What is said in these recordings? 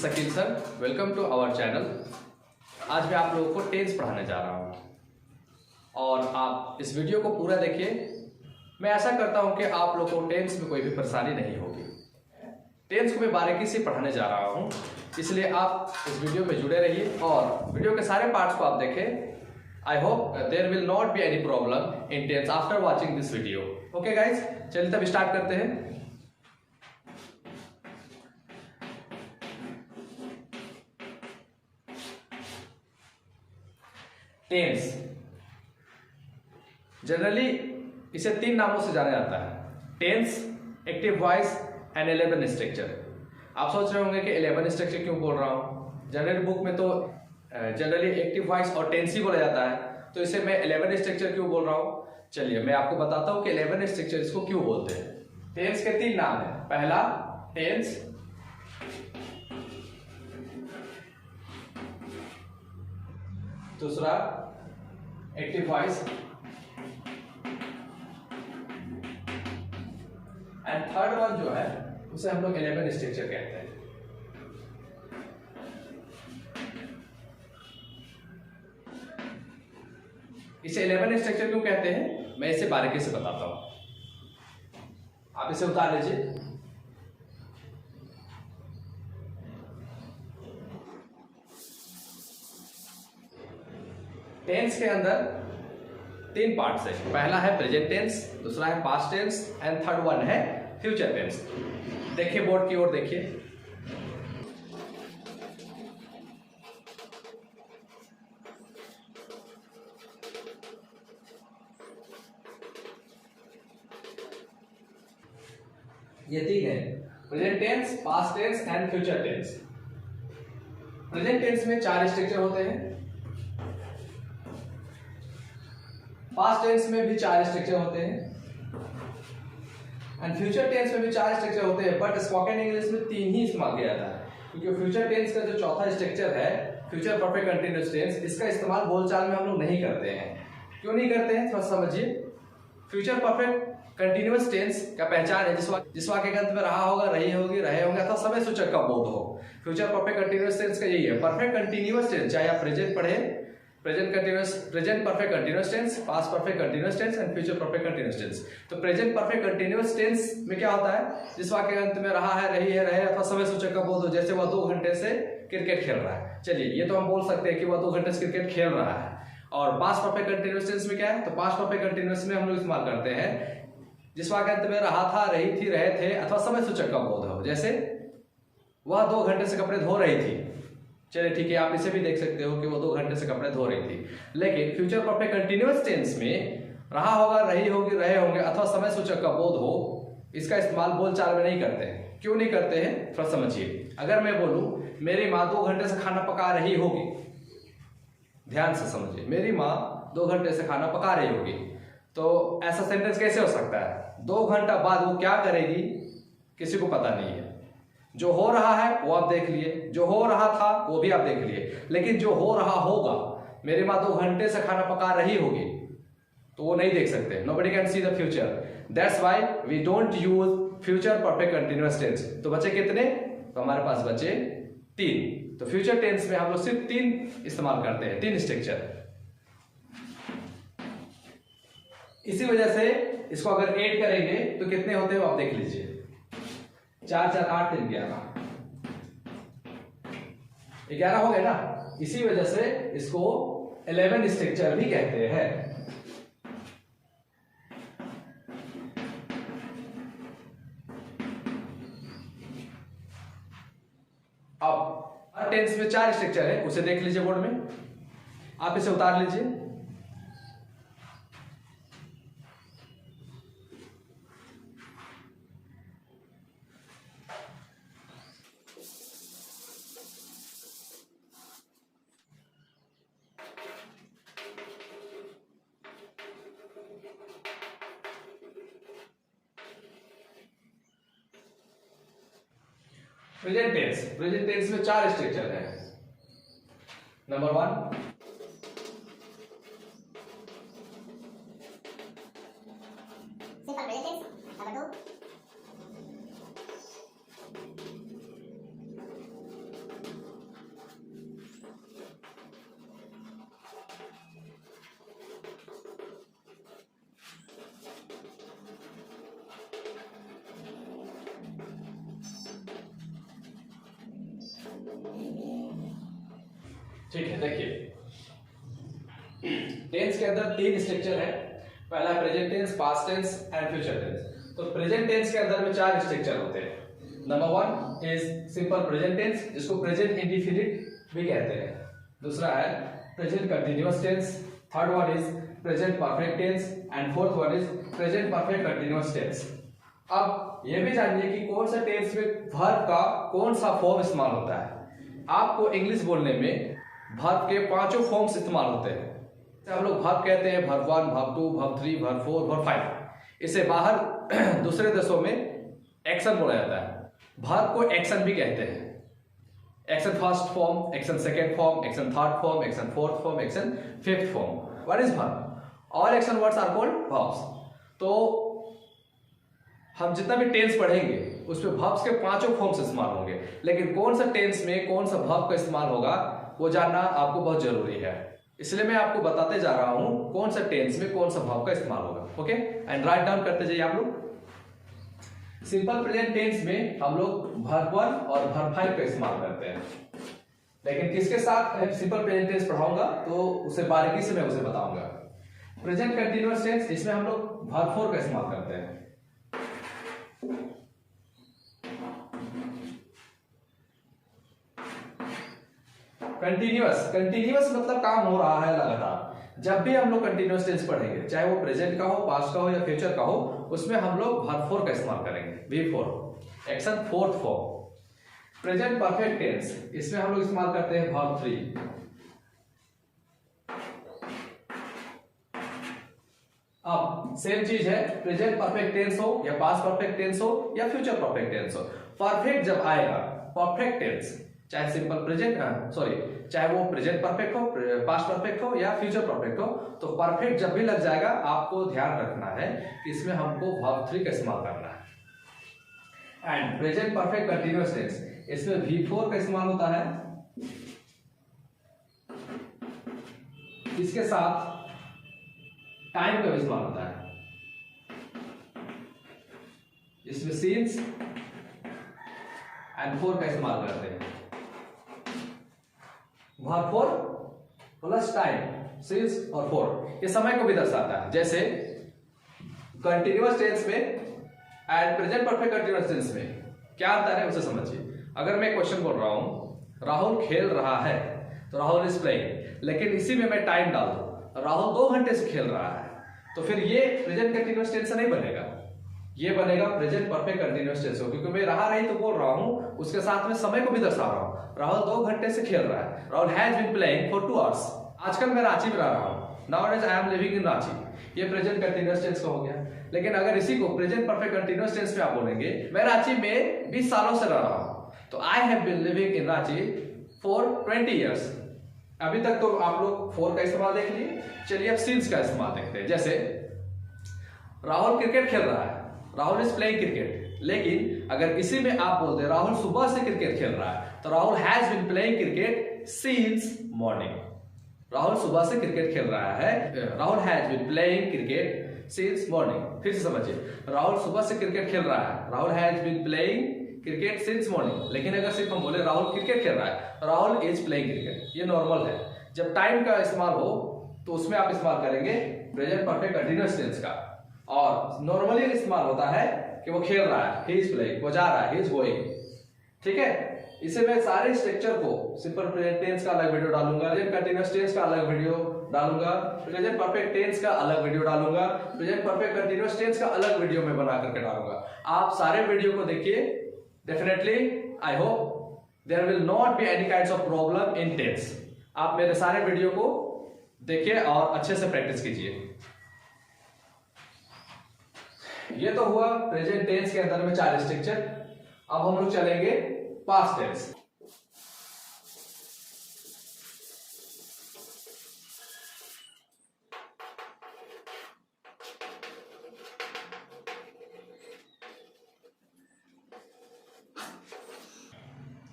Shakeel sir, welcome to our channel. आज मैं आप लोगों को टेंस पढ़ाने जा रहा हूँ और आप इस वीडियो को पूरा देखिए। मैं आशा करता हूँ कि आप लोगों को टेंस में कोई भी परेशानी नहीं होगी। टेंस को मैं बारीकी से पढ़ाने जा रहा हूँ, इसलिए आप इस वीडियो में जुड़े रहिए और वीडियो के सारे पार्ट्स को आप देखें। I hope there will not be any problem in tense after watching this video. Okay guys, चलिए तब स्टार्ट करते हैं। टेंस जनरली इसे तीन नामों से जाना जाता है: tense, active voice and 11 structure. आप सोच रहे होंगे कि 11 स्ट्रक्चर क्यों बोल रहा हूं। जनरली बुक में तो जनरली एक्टिव वॉइस और टेंस ही बोला जाता है, तो इसे मैं 11 स्ट्रक्चर क्यों बोल रहा हूं। चलिए मैं आपको बताता हूं कि 11 स्ट्रक्चर इसको क्यों बोलते हैं। टेंस के तीन नाम है। पहला टेंस, दूसरा active voice and third one जो है उसे हम लोग 11 स्ट्रक्चर कहते हैं। इसे 11 स्ट्रक्चर क्यों कहते हैं मैं इसे बारीकी से बताता हूं। आप इसे उतार लीजिए। टेंस के अंदर तीन पार्ट्स है। पहला है प्रेजेंट टेंस, दूसरा है past tense and third one है फ्यूचर टेंस। देखिए बोर्ड की ओर देखिए। ये तीन है: present tense, past tense and future tense. Present tense में 4 स्ट्रक्चर होते हैं, पास्ट टेंस में भी 4 स्ट्रक्चर होते हैं एंड फ्यूचर टेंस में भी 4 स्ट्रक्चर होते हैं, बट स्पोकन इंग्लिश में 3 ही इस्तेमाल किया जाता है, क्योंकि फ्यूचर टेंस का जो चौथा स्ट्रक्चर है फ्यूचर परफेक्ट कंटीन्यूअस टेंस, इसका इस्तेमाल बोलचाल में हम लोग नहीं करते हैं। क्यों नहीं करते हैं थोड़ा समझिए। फ्यूचर परफेक्ट कंटीन्यूअस टेंस का पहचान है जिस वाक्य के अंत में रहा होगा, रही होगी, रहे होंगे अथवा समय सूचक का बोध हो। फ्यूचर परफेक्ट कंटीन्यूअस टेंस का यही है। परफेक्ट कंटीन्यूअस टेंस चाहे आप प्रेजेंट पढ़े, present perfect continuous tense, past perfect continuous tense and future perfect continuous tense. तो प्रेजेंट परफेक्ट कंटीन्यूअस टेंस में क्या होता है, जिस वाक्य के अंत में रहा है, रही है, रहे अथवा समय सूचक का बोध हो। जैसे वह 2 घंटे से क्रिकेट खेल रहा है, चलिए ये तो हम बोल सकते हैं कि वह 2 घंटे से क्रिकेट खेल रहा है। और पास्ट परफेक्ट कंटीन्यूअस टेंस में क्या है, तो पास्ट परफेक्ट कंटीन्यूअस में हम लोग इस्तेमाल करते हैं जिस वाक्य अंत में रहा था, रही थी, रहे थे अथवा समय सूचक का बोध हो। जैसे वह 2 घंटे से कपड़े धो रही थी। चलिए ठीक है, आप इसे भी देख सकते हो कि वो 2 घंटे से कपड़े धो रही थी। लेकिन फ्यूचर परफेक्ट कंटीन्यूअस टेंस में रहा होगा, रही होगी, रहे होंगे अथवा समय सूचक का बोध हो, इसका इस्तेमाल बोलचाल में नहीं करते हैं। क्यों नहीं करते हैं थोड़ा समझिए। अगर मैं बोलूं मेरी माँ 2 घंटे से खाना पका रही होगी, ध्यान से समझिए, मेरी माँ 2 घंटे से खाना पका रही होगी, तो ऐसा सेंटेंस कैसे हो सकता है। 2 घंटा बाद वो क्या करेगी किसी को पता नहीं है। जो हो रहा है वो आप देख लिए, जो हो रहा था वो भी आप देख लिए, लेकिन जो हो रहा होगा, मेरी माँ 2 घंटे से खाना पका रही होगी, तो वो नहीं देख सकते। Nobody can see the future, that's why we don't use future perfect continuous tense. तो बचे कितने, तो हमारे पास बचे 3। तो फ्यूचर टेंस में हम लोग सिर्फ 3 इस्तेमाल करते हैं, 3 स्ट्रक्चर। इसी वजह से इसको अगर ऐड करेंगे तो कितने होते हैं आप देख लीजिए। 4 4 8 3 11 हो गए ना। इसी वजह से इसको 11 स्ट्रक्चर भी कहते हैं। अब हर टेंस में 4 स्ट्रक्चर है, उसे देख लीजिए बोर्ड में। आप इसे उतार लीजिए। प्रेजेंट टेंस में 4 स्ट्रक्चर है। Number 1 simple present tense, number 2 ठीक है, देखिए टेंस के अंदर 3 स्ट्रक्चर है। पहला present tense, past tense and future tense. तो प्रेजेंट टेंस के अंदर में 4 स्ट्रक्चर होते हैं। Number 1 is simple present tense, जिसको प्रेजेंट इंडेफिनिट भी कहते हैं। दूसरा है present continuous tense, third one is present perfect tense and fourth one is present perfect continuous tense. अब ये भी जानिए कि कौन सा टेंस में वर्ब का कौन सा फॉर्म इस्तेमाल होता है। आपको इंग्लिश बोलने में वर्ब के 5 फॉर्म्स इस्तेमाल होते हैं। हम लोग वर्ब कहते हैं verb 1, verb 2, verb 3, verb 4, verb 5। इसे बाहर दूसरे देशों में एक्शन बोला जाता है। वर्ब को एक्शन भी कहते हैं। Action first form, action second form, action third form, action fourth form, action fifth form. What is verb? All action words are called verbs. तो हम जितना भी टेंस पढ़ेंगे उसमें वर्ब्स के 5 फॉर्म्स इस्तेमाल होंगे, लेकिन कौन सा टेंस में कौन सा वर्ब का इस्तेमाल होगा वो जानना आपको बहुत जरूरी है। इसलिए मैं आपको बताते जा रहा हूं कौन सा टेंस में कौन सा वर्ब का इस्तेमाल होगा। ओके, एंड राइट डाउन करते जाइए आप लोग। सिंपल प्रेजेंट टेंस में हम लोग वर्ब 1 और वर्ब 5 का इस्तेमाल करते हैं, लेकिन किसके साथ सिंपल प्रेजेंट टेंस पढ़ाऊंगा तो उसे बारीकी से मैं उसे बताऊंगा। प्रेजेंट कंटीन्यूअस टेंस, इसमें हम लोग वर्ब 4 का इस्तेमाल करते हैं। कंटीन्यूअस, कंटीन्यूअस मतलब काम हो रहा है लगातार। जब भी हम लोग कंटीन्यूअस टेंस पढ़ेंगे, चाहे वो प्रेजेंट का हो, पास्ट का हो या फ्यूचर का हो, उसमें हम लोग वर्ब 4 का इस्तेमाल करेंगे। V4 action fourth form. Present perfect tense, इसमें हम लोग इस्तेमाल करते हैं वर्ब 3। अब सेम चीज है, प्रेजेंट परफेक्ट टेंस हो या पास्ट परफेक्ट टेंस हो या फ्यूचर परफेक्ट टेंस हो, परफेक्ट जब आएगा, परफेक्ट टेंस चाहे सिंपल प्रेजेंट चाहे वो प्रेजेंट परफेक्ट हो, पास्ट परफेक्ट हो या फ्यूचर परफेक्ट हो, तो परफेक्ट जब भी लग जाएगा आपको ध्यान रखना है कि इसमें हमको वर्ब 3 का इस्तेमाल करना है। And present perfect continuous tense, इसमें V4 का इस्तेमाल होता है। इसके साथ टाइम का इस्तेमाल होता है। इसमें सीन्स एंड 4 का इस्तेमाल करते हैं। वर्ब 4 प्लस टाइम, सीन्स और 4 ये समय को भी दर्शाता है। जैसे कंटीन्यूअस टेंस में and present perfect continuous tense में क्या अंतर है उसे समझिए। अगर मैं क्वेश्चन बोल रहा हूं राहुल खेल रहा है, तो राहुल इज प्लेइंग, लेकिन इसी में मैं टाइम डाल दूं राहुल 2 घंटे से खेल रहा है, तो फिर ये प्रेजेंट कंटीन्यूअस टेंस नहीं बनेगा, ये बनेगा प्रेजेंट परफेक्ट कंटीन्यूअस टेंस हो, क्योंकि मैं रहा नहीं तो बोल रहा हूं, उसके साथ में समय को भी दर्शा रहा हूं। राहुल 2 घंटे से खेल रहा है, Rahul has been playing for 2 hours. आजकल मैं रांची में रह रहा हूं, nowadays I am living in Ranchi, ये प्रेजेंट कंटीन्यूअस टेंस का हो गया। लेकिन अगर इसी को प्रेजेंट परफेक्ट कंटीन्यूअस टेंस में आप बोलेंगे मैं रांची में 20 सालों से रह रहा हूं, तो I have been living in Ranchi for 20 years. अभी तक तो आप लोग 4 का इस्तेमाल देख लिए, चलिए अब सीन्स का इस्तेमाल देखते हैं। जैसे राहुल क्रिकेट खेल रहा है, राहुल इज प्लेइंग क्रिकेट, लेकिन अगर इसी में आप बोलते हैं राहुल सुबह से क्रिकेट खेल रहा है, तो Rahul has been playing cricket since morning. Rahul सुबह से क्रिकेट खेल रहा है, Rahul has been playing cricket since morning. फिर से समझिए, राहुल सुबह से क्रिकेट खेल रहा है, Rahul has been playing cricket since morning. लेकिन अगर सिर्फ हम बोले राहुल क्रिकेट खेल रहा है, राहुल इज प्लेइंग क्रिकेट, ये नॉर्मल है। जब टाइम का इस्तेमाल हो तो उसमें आप इस्तेमाल करेंगे प्रेजेंट परफेक्ट कंटीन्यूअस टेंस का, और नॉर्मली इस्तेमाल होता है कि वो खेल रहा है, ही इज प्लेइंग, वो जा रहा है, ही इज गोइंग। ठीक है, इसे मैं सारे स्ट्रक्चर को सिंपल प्रेजेंट टेंस का अलग वीडियो डालूंगा, प्रेजेंट कंटीन्यूअस टेंस का अलग वीडियो डालूंगा, प्रेजेंट परफेक्ट टेंस का अलग वीडियो डालूंगा, प्रेजेंट परफेक्ट कंटीन्यूअस टेंस का अलग वीडियो में बना करके डालूंगा। आप सारे वीडियो को देखिए, definitely I hope there will not be any kinds of problem in tense. आप मेरे सारे वीडियो को देखिए और अच्छे से प्रैक्टिस कीजिए। ये तो हुआ प्रेजेंट टेंस के अंदर में 4 स्ट्रक्चर। अब हम लोग चलेंगे past tense.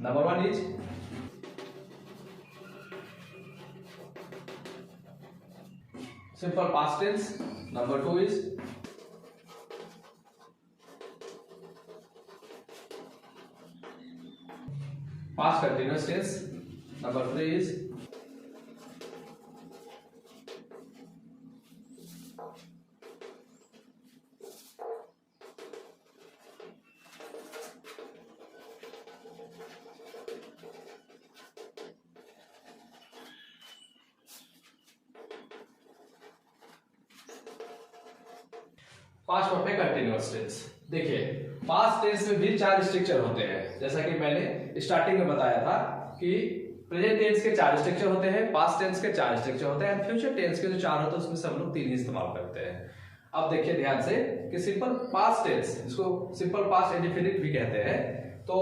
Number 1 is simple past tense, number 2 is past continuous tense, number 3 is past perfect continuous tense. देखिए पास्ट टेंस में भी 4 स्ट्रक्चर होते हैं, जैसा कि मैंने स्टार्टिंग में बताया था कि प्रेजेंट टेंस के 4 स्ट्रक्चर होते हैं, पास्ट टेंस के 4 स्ट्रक्चर होते हैं, फ्यूचर टेंस के जो 4 होते हैं उसमें से हम लोग 3 ही इस्तेमाल करते हैं। अब देखिए ध्यान से कि सिंपल पास्ट टेंस, इसको सिंपल पास्ट इंडेफिनिट भी कहते हैं, तो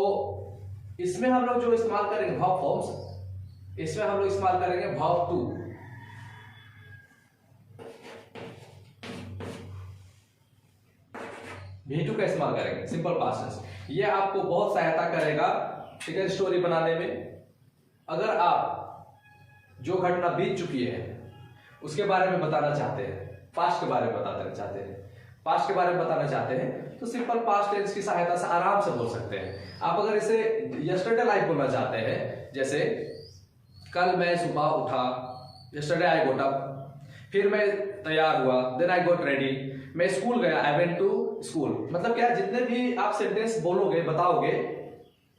इसमें हम लोग जो इस्तेमाल करेंगे वर्ब फॉर्म्स, इसमें हम लोग इस्तेमाल करेंगे वर्ब टू। V2 का इस्तेमाल करेंगे सिंपल पास्ट टेंस। ये आपको बहुत सहायता करेगा, ठीक है, स्टोरी बनाने में। अगर आप जो घटना बीत चुकी है उसके बारे में बताना चाहते हैं, पास्ट के बारे में बताना चाहते हैं, पास्ट के बारे में बताना चाहते हैं, तो सिंपल पास्ट टेंस की सहायता से आराम से बोल सकते हैं। आप अगर इसे यस्टरडे लाइक बोलना चाहते हैं, जैसे कल मैं सुबह उठा, यस्टरडे आई गोट अप, फिर मैं तैयार हुआ, देन आई गोट रेडी, मैं स्कूल गया, आई वेंट टू स्कूल। मतलब क्या, जितने भी आप सेंटेंस बोलोगे, बताओगे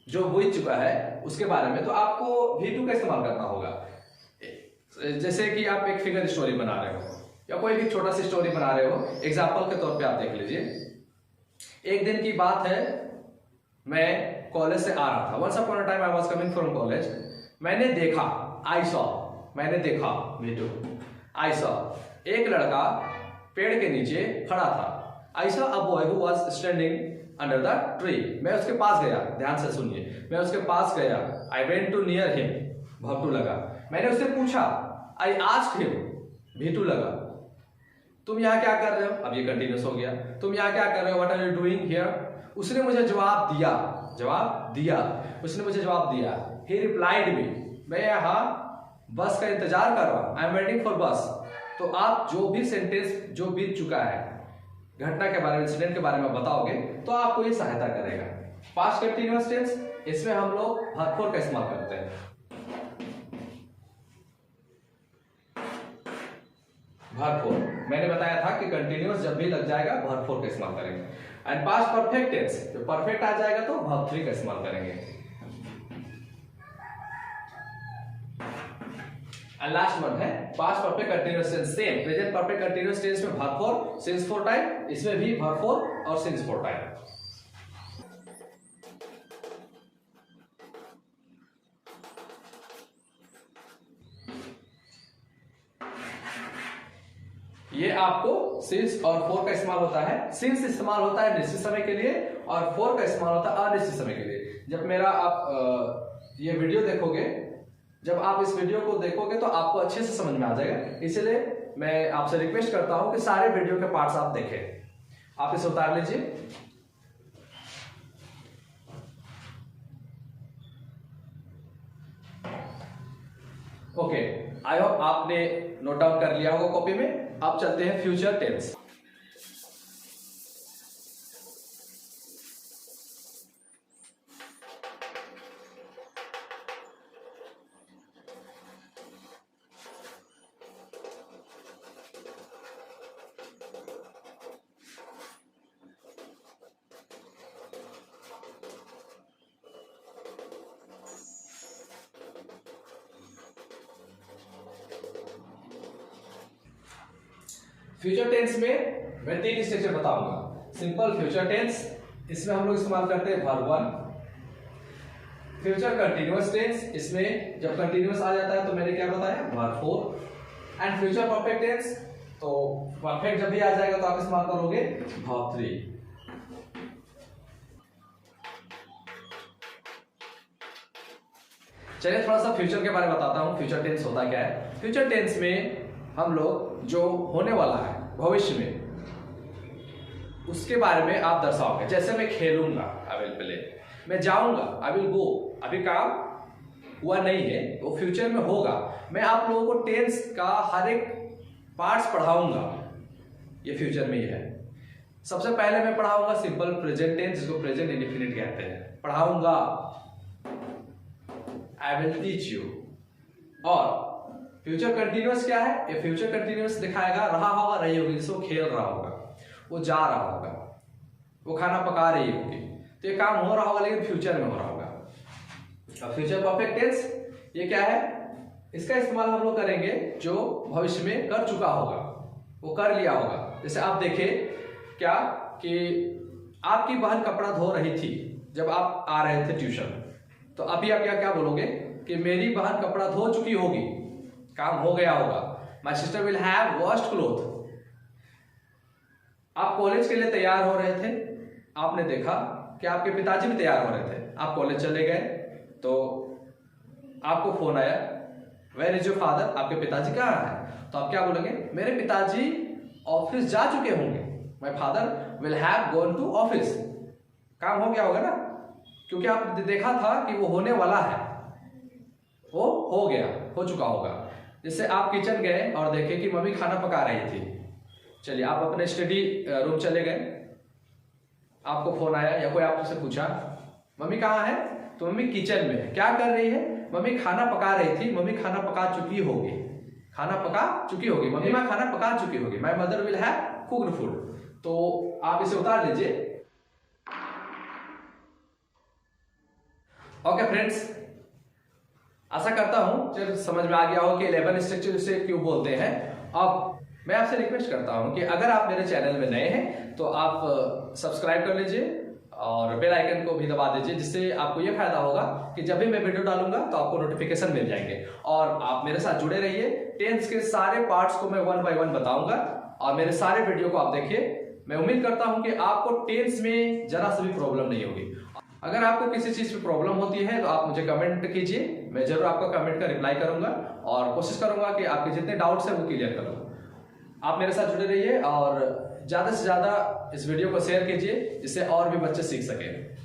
जो बीत चुका है उसके बारे में, तो आपको V2 का इस्तेमाल करना होगा। जैसे कि आप एक फिगर स्टोरी बना रहे हो या कोई भी छोटा सी स्टोरी बना रहे हो, एग्जाम्पल के तौर पे आप देख लीजिए। एक दिन की बात है, मैं कॉलेज से आ रहा था। Once upon a time I was coming from college. मैंने देखा, आई सॉ, मैंने देखा, V2, आई सॉ, एक लड़का पेड़ के नीचे खड़ा था। I saw a boy who was standing under the tree. मैं उसके पास गया, ध्यान से सुनिए, मैं उसके पास गया, I went to near him, verb to लगा। मैंने उससे पूछा, आई आस्क्ड हिम, V2 लगा। तुम यहाँ क्या कर रहे हो, अब ये कंटिन्यूस हो गया, तुम यहाँ क्या कर रहे हो, what are you doing here. उसने मुझे जवाब दिया, जवाब दिया, उसने मुझे जवाब दिया, ही रिप्लाइड मी, मैं यहाँ बस का इंतजार कर रहा हूँ, आई एम वेटिंग फॉर बस। तो आप जो भी सेंटेंस जो बीत चुका है, घटना के बारे में, इंसिडेंट के बारे में बताओगे तो आपको ये सहायता करेगा। पास्ट कंटीन्यूअस टेंस, इसमें हम लोग वर्ब फोर का इस्तेमाल करते हैं। वर्ब फोर मैंने बताया था कि कंटीन्यूअस जब भी लग जाएगा वर्ब फोर का इस्तेमाल करेंगे। एंड पास्ट परफेक्ट टेंस, जब परफेक्ट आ जाएगा तो वर्ब थ्री का इस्तेमाल करेंगे। एंड लास्ट वन है past perfect continuous tense. Same present perfect continuous tense में verb four, since four time, इसमें भी वर्ब फोर और सिंस फोर टाइम। ये आपको सिंस और फोर का इस्तेमाल होता है। सिंस इस्तेमाल होता है निश्चित समय के लिए और फोर का इस्तेमाल होता है अनिश्चित समय के लिए। जब मेरा आप ये वीडियो देखोगे, जब आप इस वीडियो को देखोगे तो आपको अच्छे से समझ में आ जाएगा। इसलिए मैं आपसे रिक्वेस्ट करता हूं कि सारे वीडियो के पार्ट्स आप देखें। आप इसे उतार लीजिए। ओके, आई होप आपने नोट डाउन कर लिया होगा कॉपी में। अब चलते हैं फ्यूचर टेंस। फ्यूचर टेंस में मैं 3 स्ट्रक्चर बताऊंगा। सिंपल फ्यूचर टेंस, इसमें हम लोग इस्तेमाल करते हैं verb one. Future continuous tense, इसमें जब कंटीन्यूअस आ जाता है तो मैंने क्या बताया, verb four. And future perfect tense, तो परफेक्ट जब भी आ जाएगा तो आप इस्तेमाल करोगे वर्ब थ्री। चलिए थोड़ा सा फ्यूचर के बारे में बताता हूं, फ्यूचर टेंस होता क्या है। फ्यूचर टेंस में हम लोग जो होने वाला है भविष्य में, उसके बारे में आप दर्शाओगे। जैसे मैं खेलूंगा, आई विल प्ले, मैं जाऊंगा, आई विल गो। अभी काम हुआ नहीं है, वो फ्यूचर में होगा। मैं आप लोगों को टेंस का हर एक पार्ट्स पढ़ाऊंगा, ये फ्यूचर में ही है। सबसे पहले मैं पढ़ाऊंगा सिंपल प्रेजेंट टेंस, जिसको प्रेजेंट इंडेफिनिट कहते हैं। पढ़ाऊंगा, आई विल टीच यू। और फ्यूचर कंटीन्यूअस क्या है, ये फ्यूचर कंटीन्यूअस दिखाएगा रहा होगा, रही होगी, जैसे वो खेल रहा होगा, वो जा रहा होगा, वो खाना पका रही होगी, तो ये काम हो रहा होगा लेकिन फ्यूचर में हो रहा होगा। अब फ्यूचर परफेक्ट टेंस ये क्या है, इसका इस्तेमाल हम लोग करेंगे जो भविष्य में कर चुका होगा, वो कर लिया होगा। जैसे आप देखिए क्या कि आपकी बहन कपड़ा धो रही थी जब आप आ रहे थे ट्यूशन, तो अभी आप क्या बोलोगे कि मेरी बहन कपड़ा धो चुकी होगी, काम हो गया होगा। My sister will have washed cloth. आप कॉलेज के लिए तैयार हो रहे थे, आपने देखा कि आपके पिताजी भी तैयार हो रहे थे, आप कॉलेज चले गए तो आपको फोन आया, वेयर इज योर फादर, आपके पिताजी कहाँ हैं? तो आप क्या बोलेंगे, मेरे पिताजी ऑफिस जा चुके होंगे। My father will have gone to office. काम हो गया होगा ना, क्योंकि आप देखा था कि वो होने वाला है, वो हो गया, हो चुका होगा। जैसे आप किचन गए और देखे कि मम्मी खाना पका रही थी, चलिए आप अपने स्टडी रूम चले गए, आपको फोन आया या कोई आपसे पूछा मम्मी कहाँ है, तो मम्मी किचन में है। क्या कर रही है? मम्मी खाना पका रही थी, मम्मी खाना पका चुकी होगी, खाना पका चुकी होगी, मम्मी माँ खाना पका चुकी होगी। My mother will have cooked food. तो आप इसे उतार लीजिए। ओके फ्रेंड्स, आशा करता हूं चलो समझ में आ गया हो कि 11 स्ट्रक्चर से क्यों बोलते हैं। अब मैं आपसे रिक्वेस्ट करता हूं कि अगर आप मेरे चैनल में नए हैं तो आप सब्सक्राइब कर लीजिए और बेल आइकन को भी दबा दीजिए, जिससे आपको ये फायदा होगा कि जब भी मैं वीडियो डालूंगा तो आपको नोटिफिकेशन मिल जाएंगे। और आप मेरे साथ जुड़े रहिए, टेंस के सारे पार्ट्स को मैं 1 बाय 1 बताऊंगा और मेरे सारे वीडियो को आप देखिए। मैं उम्मीद करता हूं कि आपको टेंस में जरा सी भी प्रॉब्लम नहीं होगी। अगर आपको किसी चीज की प्रॉब्लम होती है तो आप मुझे कमेंट कीजिए, मैं जरूर आपका कमेंट का रिप्लाई करूंगा और कोशिश करूंगा कि आपके जितने डाउट्स हैं वो क्लियर करूँ। आप मेरे साथ जुड़े रहिए और ज्यादा से ज्यादा इस वीडियो को शेयर कीजिए, जिससे और भी बच्चे सीख सकें।